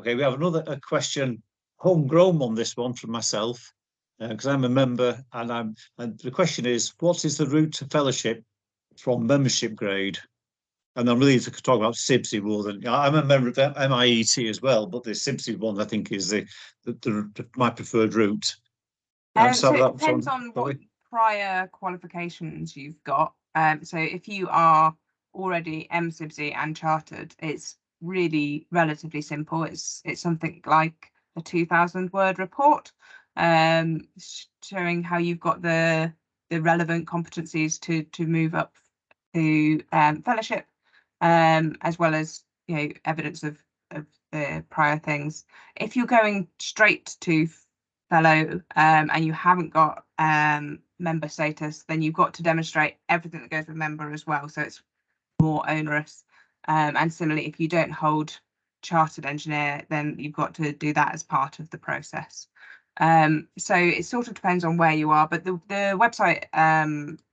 Okay, we have a question, homegrown on this one from myself, because I'm a member, and the question is, what is the route to fellowship from membership grade? And I'm really talking about CIBSE more than I'm a member of MET as well, but the CIBSE one I think is my preferred route. So it depends on what prior qualifications you've got. So if you are already MCIBSE and chartered, it's really relatively simple. It's something like a 2,000-word report, showing how you've got the relevant competencies to move up to fellowship, as well as evidence of the prior things. If you're going straight to fellow and you haven't got member status, then you've got to demonstrate everything that goes with member as well, so it's more onerous. And similarly, if you don't hold chartered engineer, then you've got to do that as part of the process. So it sort of depends on where you are, but the website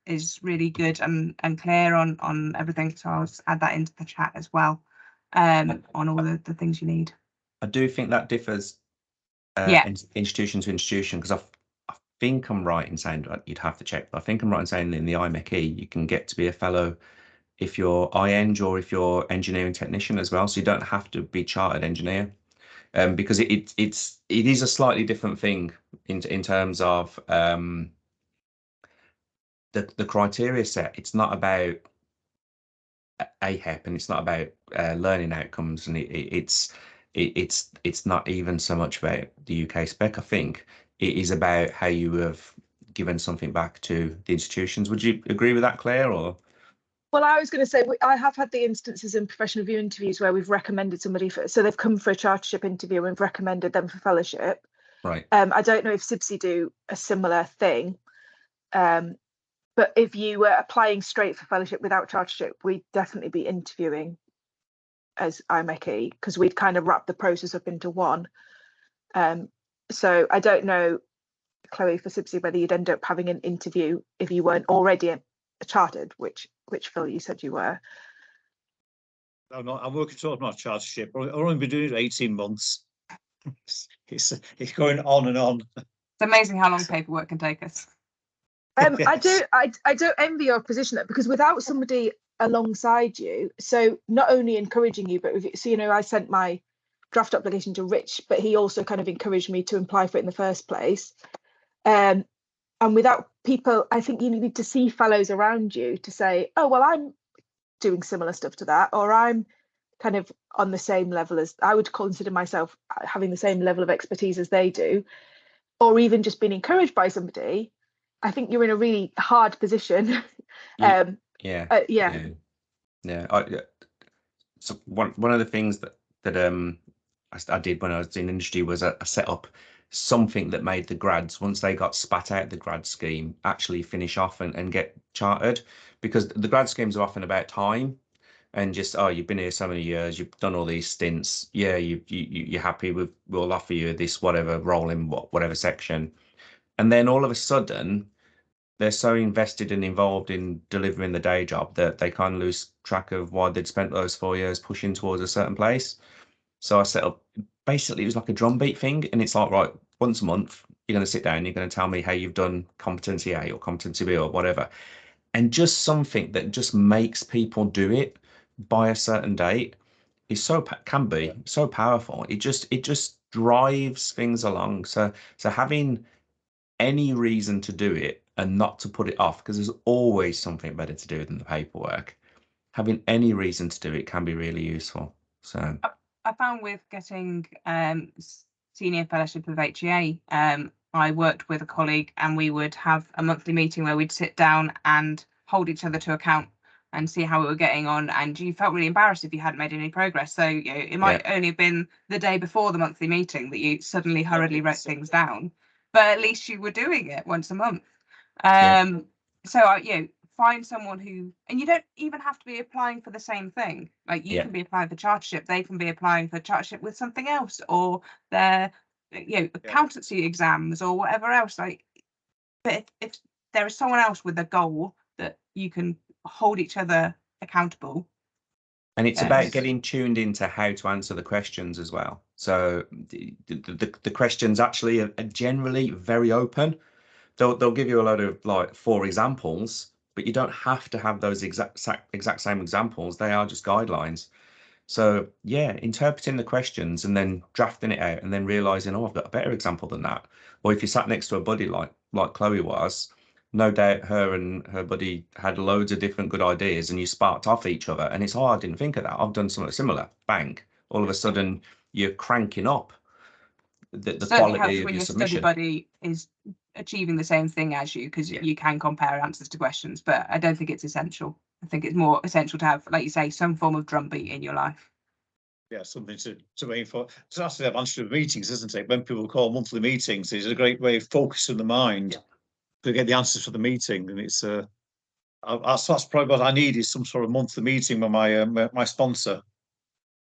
is really good and clear on everything, so I'll just add that into the chat as well, on all the things you need. I do think that differs institution to institution, because I think I'm right in saying, you'd have to check, but I think I'm right in saying in the IMEC you can get to be a fellow if you're iEng or if you're engineering technician as well, so you don't have to be chartered engineer, because it is a slightly different thing in terms of the criteria set. It's not about AHEP and it's not about learning outcomes, and it's not even so much about the UK spec. I think it is about how you have given something back to the institutions. Would you agree with that, Claire? Or well, I was going to say, I have had the instances in professional review interviews where we've recommended somebody so they've come for a chartership interview and we've recommended them for fellowship. Right. I don't know if CIBSE do a similar thing, but if you were applying straight for fellowship without chartership, we'd definitely be interviewing as IMEC, because we'd kind of wrap the process up into one. So I don't know, Chloe, for CIBSE, whether you'd end up having an interview if you weren't already chartered, which Phil, you said you were. I'm working towards my chartership. I've only been doing it 18 months. It's going on and on. It's amazing how long paperwork can take us. Yes. I don't envy your position, because without somebody alongside you, so not only encouraging you, but so I sent my draft application to Rich, but he also kind of encouraged me to apply for it in the first place. And without people, I think you need to see fellows around you to say, oh, well, I'm doing similar stuff to that, or I'm kind of on the same level as, I would consider myself having the same level of expertise as they do, or even just being encouraged by somebody. I think you're in a really hard position. Yeah. So one of the things that I did when I was in industry was I set up something that made the grads, once they got spat out the grad scheme, actually finish off and get chartered, because the grad schemes are often about time and just, oh, you've been here so many years, you've done all these stints, yeah, you're happy with, we'll offer you this whatever role in whatever section, and then all of a sudden they're so invested and involved in delivering the day job that they kind of lose track of why they'd spent those 4 years pushing towards a certain place. So I set up, basically it was like a drumbeat thing, and it's like, right, once a month you're going to sit down, you're going to tell me how you've done competency A or competency B or whatever, and just something that just makes people do it by a certain date is can be so powerful. It just drives things along. So having any reason to do it and not to put it off, because there's always something better to do than the paperwork. Having any reason to do it can be really useful. So I found with getting senior fellowship of HEA, I worked with a colleague and we would have a monthly meeting where we'd sit down and hold each other to account and see how we were getting on, and you felt really embarrassed if you hadn't made any progress. So it might only have been the day before the monthly meeting that you suddenly hurriedly wrote things down, but at least you were doing it once a month. So find someone who, and you don't even have to be applying for the same thing. Like you can be applying for chartership, they can be applying for chartership with something else, or their accountancy exams or whatever else. Like, but if there is someone else with a goal that you can hold each other accountable, And it's about Yes. getting tuned into how to answer the questions as well. So the questions actually are generally very open. They'll give you a load of like 4 examples, but you don't have to have those exact same examples. They are just guidelines. So yeah, interpreting the questions and then drafting it out and then realizing, oh, I've got a better example than that. Or if you sat next to a buddy like Chloe was, no doubt her and her buddy had loads of different good ideas and you sparked off each other. And it's, oh, I didn't think of that. I've done something similar. Bang. All of a sudden you're cranking up the Certainly quality helps of when your your study submission. buddy is achieving the same thing as you, because Yeah. you can compare answers to questions, but I don't think it's essential. I think it's more essential to have, like you say, some form of drumbeat in your life. Yeah, something to aim for. It's actually advantage of meetings, isn't it? When people call monthly meetings, it's a great way of focusing the mind to get the answers for the meeting. And it's that's probably what I need, is some sort of monthly meeting with my my sponsor,